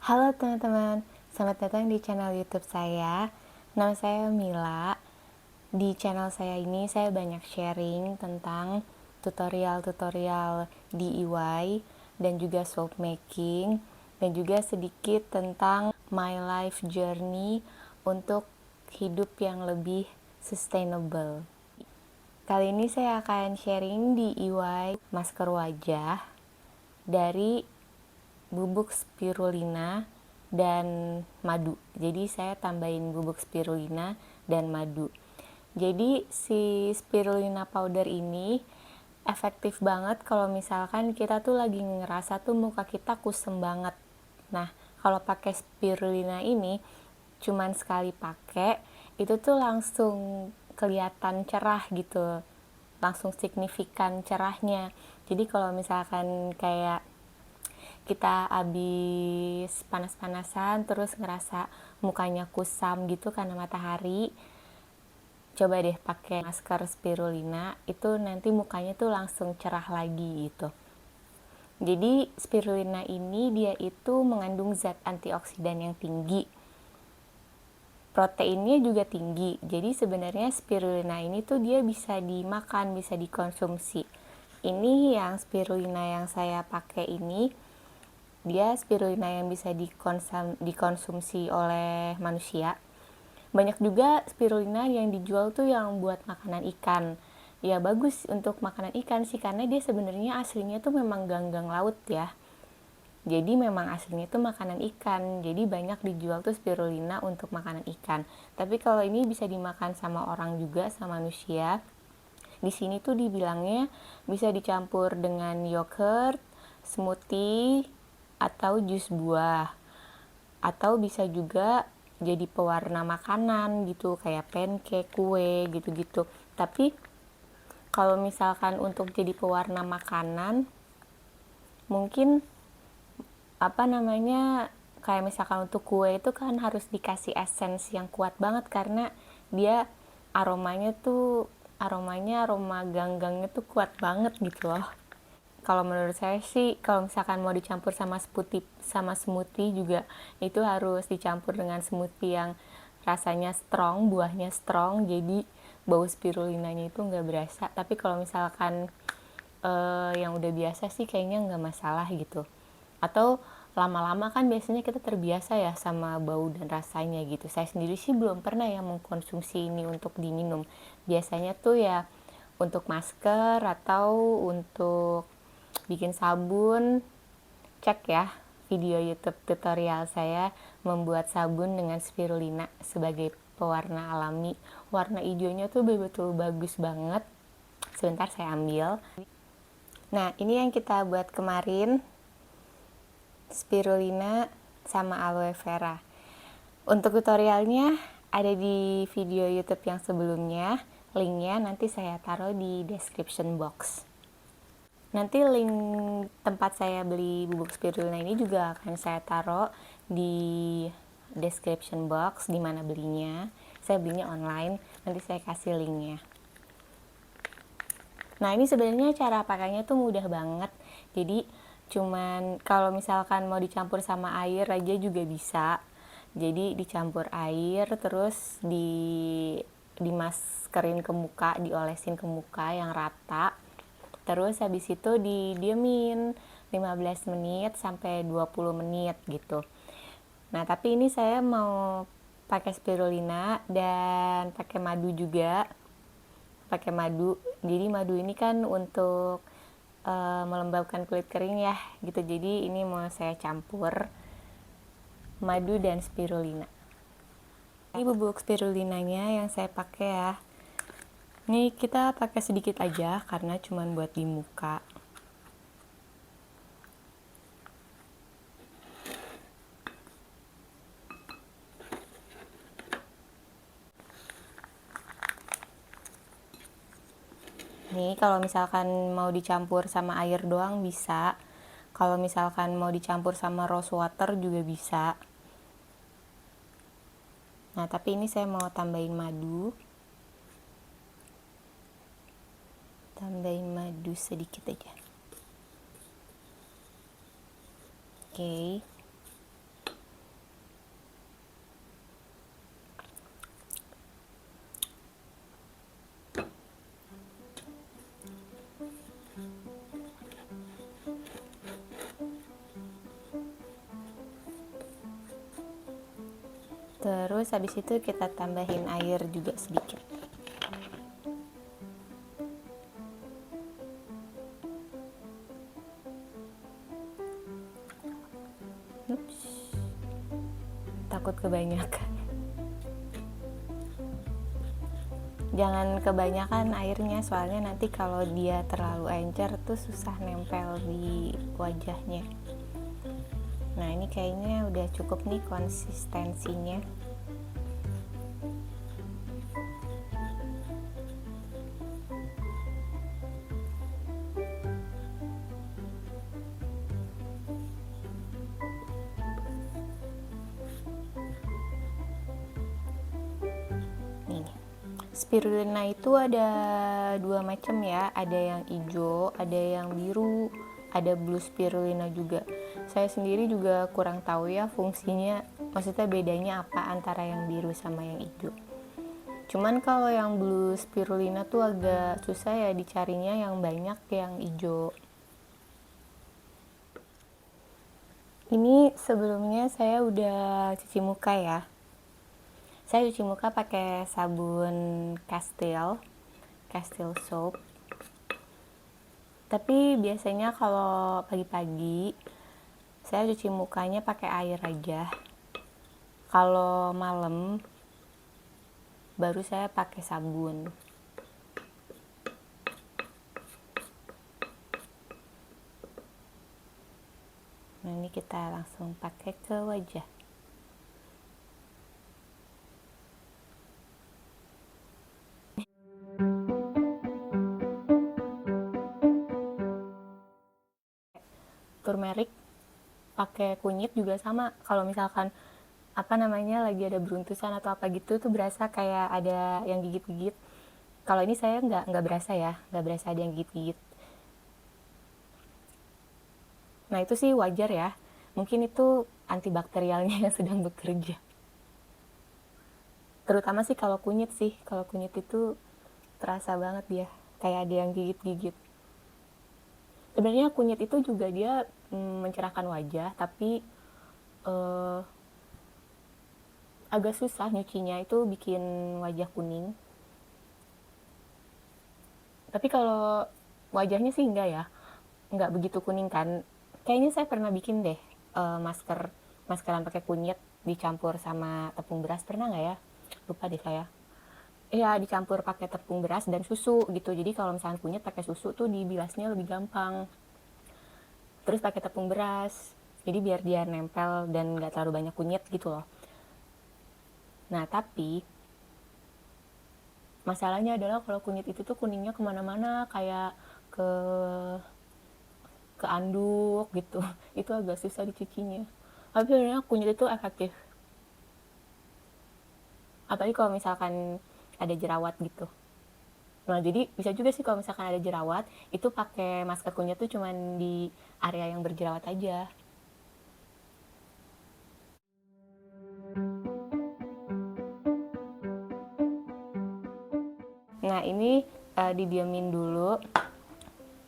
Halo teman-teman, selamat datang di channel YouTube saya. Nama saya Mila. Di channel saya ini saya banyak sharing tentang tutorial-tutorial DIY dan juga soap making, dan juga sedikit tentang my life journey untuk hidup yang lebih sustainable. Kali ini saya akan sharing DIY masker wajah dari bubuk spirulina dan madu. Jadi saya tambahin bubuk spirulina dan madu. Jadi si spirulina powder ini efektif banget kalau misalkan kita tuh lagi ngerasa tuh muka kita kusem banget. Nah, kalau pakai spirulina ini cuman sekali pakai itu tuh langsung kelihatan cerah gitu. Langsung signifikan cerahnya. Jadi kalau misalkan kayak kita habis panas-panasan terus ngerasa mukanya kusam gitu karena matahari, coba deh pakai masker spirulina, itu nanti mukanya tuh langsung cerah lagi gitu. Jadi spirulina ini dia itu mengandung zat antioksidan yang tinggi, proteinnya juga tinggi. Jadi sebenarnya spirulina ini tuh dia bisa dimakan, bisa dikonsumsi. Ini yang spirulina yang saya pakai ini, dia spirulina yang bisa dikonsumsi oleh manusia. Banyak juga spirulina yang dijual tuh yang buat makanan ikan. Ya bagus untuk makanan ikan sih, karena dia sebenarnya aslinya tuh memang ganggang laut ya. Jadi memang aslinya tuh makanan ikan. Jadi banyak dijual tuh spirulina untuk makanan ikan. Tapi kalau ini bisa dimakan sama orang juga, sama manusia. Di sini tuh dibilangnya bisa dicampur dengan yogurt, smoothie, atau jus buah. Atau bisa juga jadi pewarna makanan gitu, kayak pancake, kue, gitu-gitu. Tapi kalau misalkan untuk jadi pewarna makanan, mungkin kayak misalkan untuk kue itu kan harus dikasih essence yang kuat banget, karena dia aroma ganggangnya tuh kuat banget gitu loh. Kalau menurut saya sih, kalau misalkan mau dicampur sama smoothie juga, itu harus dicampur dengan smoothie yang rasanya strong, buahnya strong, jadi bau spirulinanya itu nggak berasa. Tapi kalau misalkan yang udah biasa sih kayaknya nggak masalah gitu. Atau lama-lama kan biasanya kita terbiasa ya sama bau dan rasanya gitu. Saya sendiri sih belum pernah ya mengkonsumsi ini untuk diminum. Biasanya tuh ya untuk masker atau untuk bikin sabun, cek ya video YouTube tutorial saya membuat sabun dengan spirulina sebagai pewarna alami. Warna hijaunya tuh betul-betul bagus banget. Sebentar saya ambil. Nah, ini yang kita buat kemarin, spirulina sama aloe vera. Untuk tutorialnya ada di video YouTube yang sebelumnya. Linknya nanti saya taruh di description box. Nanti link tempat saya beli bubuk spirulina ini juga akan saya taruh di description box di mana belinya. Saya belinya online, nanti saya kasih linknya. Nah, ini sebenarnya cara pakainya tuh mudah banget. Jadi cuman kalau misalkan mau dicampur sama air aja juga bisa. Jadi dicampur air terus dimaskerin ke muka, diolesin ke muka yang rata. Terus habis itu didiemin 15 menit sampai 20 menit gitu. Nah, tapi ini saya mau pakai spirulina dan pakai madu juga. Pakai madu. Jadi madu ini kan untuk melembabkan kulit kering ya gitu. Jadi ini mau saya campur madu dan spirulina. Ini bubuk spirulinanya yang saya pakai ya. Ini kita pakai sedikit aja karena cuman buat di muka. Nih kalau misalkan mau dicampur sama air doang bisa. Kalau misalkan mau dicampur sama rose water juga bisa. Nah, tapi ini saya mau tambahin madu. Tambahin madu sedikit aja. Oke. Terus habis itu kita tambahin air juga sedikit. Ups. Takut kebanyakan. Jangan kebanyakan airnya, soalnya nanti kalau dia terlalu encer tuh susah nempel di wajahnya. Nah, ini kayaknya udah cukup nih konsistensinya. Nih, spirulina itu ada dua macam ya, ada yang hijau, ada yang biru, ada blue spirulina juga. Saya sendiri juga kurang tahu ya fungsinya, maksudnya bedanya apa antara yang biru sama yang hijau. Cuman kalau yang blue spirulina tuh agak susah ya dicarinya, yang banyak yang hijau. Ini sebelumnya saya udah cuci muka ya. Saya cuci muka pakai sabun Castile soap. Tapi biasanya kalau pagi-pagi saya cuci mukanya pakai air aja. Kalau malam baru saya pakai sabun. Nah, ini kita langsung pakai ke wajah. Turmeric pakai kunyit juga sama. Kalau misalkan lagi ada beruntusan atau apa gitu tuh berasa kayak ada yang gigit-gigit. Kalau ini saya nggak berasa ya, nggak berasa ada yang gigit-gigit. Nah, itu sih wajar ya. Mungkin itu antibakterialnya yang sedang bekerja. Terutama sih kalau kunyit sih. Kalau kunyit itu terasa banget dia. Kayak ada yang gigit-gigit. Sebenarnya kunyit itu juga dia mencerahkan wajah, tapi agak susah nyucinya, itu bikin wajah kuning. Tapi kalau wajahnya sih enggak ya, enggak begitu kuning kan. Kayaknya saya pernah bikin deh maskeran pakai kunyit dicampur sama tepung beras, pernah nggak ya? Lupa deh saya. Iya, dicampur pakai tepung beras dan susu gitu. Jadi kalau misalnya kunyit pakai susu tuh dibilasnya lebih gampang. Terus pakai tepung beras, jadi biar dia nempel dan nggak terlalu banyak kunyit gitu loh. Nah, tapi masalahnya adalah kalau kunyit itu tuh kuningnya kemana-mana, kayak ke anduk gitu. Itu agak susah dicucinya. Tapi sebenarnya kunyit itu efektif. Apalagi kalau misalkan ada jerawat gitu. Nah, jadi bisa juga sih kalau misalkan ada jerawat, itu pakai masker kunyit tuh cuman di area yang berjerawat aja. Nah, ini didiamin dulu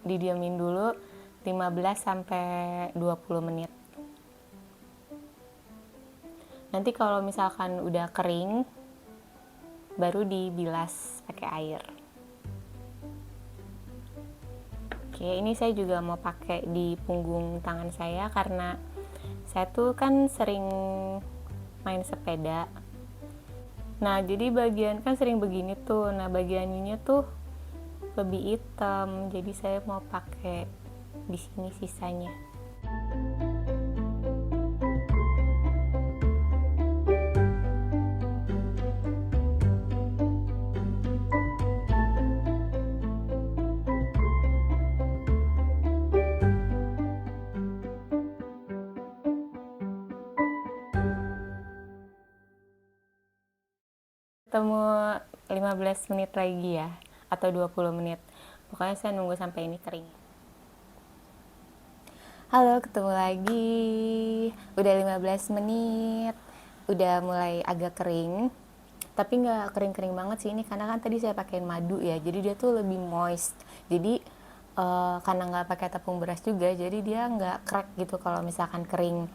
15 sampai 20 menit. Nanti kalau misalkan udah kering, baru dibilas pakai air. Oke, ini saya juga mau pakai di punggung tangan saya karena saya tuh kan sering main sepeda. Nah, jadi bagian kan sering begini tuh. Nah, bagian ininya tuh lebih hitam. Jadi saya mau pakai di sini sisanya. Ketemu 15 menit lagi ya, atau 20 menit. Pokoknya saya nunggu sampai ini kering. Halo, ketemu lagi. Udah 15 menit. Udah mulai agak kering. Tapi nggak kering-kering banget sih ini, karena kan tadi saya pakein madu ya. Jadi dia tuh lebih moist. Jadi karena nggak pakai tepung beras juga, jadi dia nggak crack gitu kalau misalkan kering.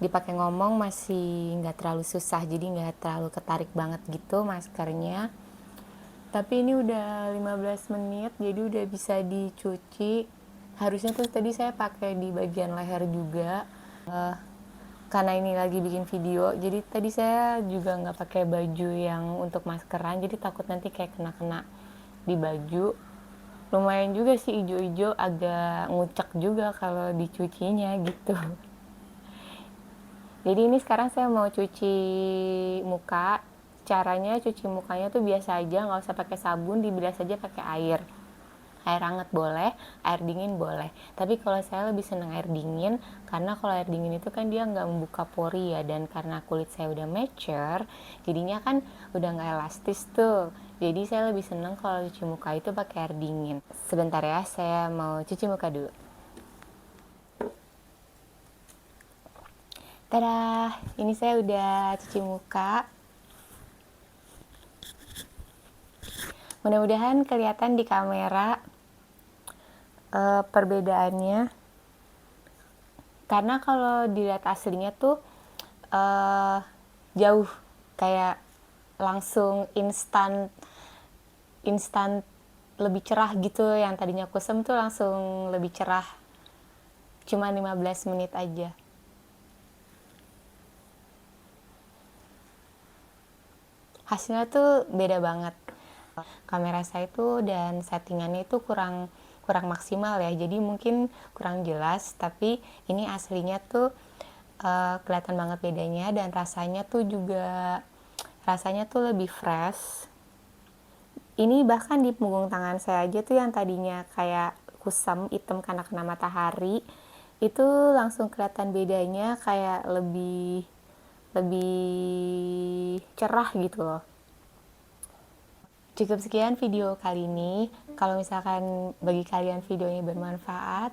dipakai ngomong masih nggak terlalu susah, jadi nggak terlalu ketarik banget gitu maskernya. Tapi ini udah 15 menit, jadi udah bisa dicuci. Harusnya tuh tadi saya pakai di bagian leher juga. Karena ini lagi bikin video, jadi tadi saya juga nggak pakai baju yang untuk maskeran, jadi takut nanti kayak kena-kena di baju. Lumayan juga sih ijo-ijo, agak ngucek juga kalau dicucinya gitu. Jadi ini sekarang saya mau cuci muka. Caranya cuci mukanya tuh biasa aja, nggak usah pakai sabun, dibilas aja pakai air. Air hangat boleh, air dingin boleh. Tapi kalau saya lebih seneng air dingin, karena kalau air dingin itu kan dia nggak membuka pori ya, dan karena kulit saya udah mature, jadinya kan udah nggak elastis tuh. Jadi saya lebih seneng kalau cuci muka itu pakai air dingin. Sebentar ya, saya mau cuci muka dulu. Tada, ini saya udah cuci muka. Mudah-mudahan kelihatan di kamera perbedaannya. Karena kalau dilihat aslinya tuh jauh, kayak langsung instan lebih cerah gitu. Yang tadinya kusem tuh langsung lebih cerah. Cuma 15 menit aja. Hasilnya tuh beda banget. Kamera saya tuh dan settingannya itu kurang maksimal ya, jadi mungkin kurang jelas, tapi ini aslinya tuh kelihatan banget bedanya, dan rasanya tuh lebih fresh. Ini bahkan di punggung tangan saya aja tuh yang tadinya kayak kusam hitam karena kena matahari, itu langsung kelihatan bedanya, kayak lebih cerah gitu loh. Cukup sekian video kali ini. Kalau misalkan bagi kalian video ini bermanfaat,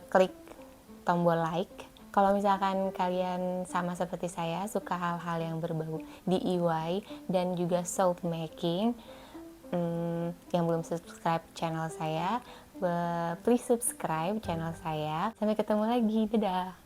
klik tombol like. Kalau misalkan kalian sama seperti saya, suka hal-hal yang berbau DIY dan juga soap making, yang belum subscribe channel saya, please subscribe channel saya. Sampai ketemu lagi, dadah!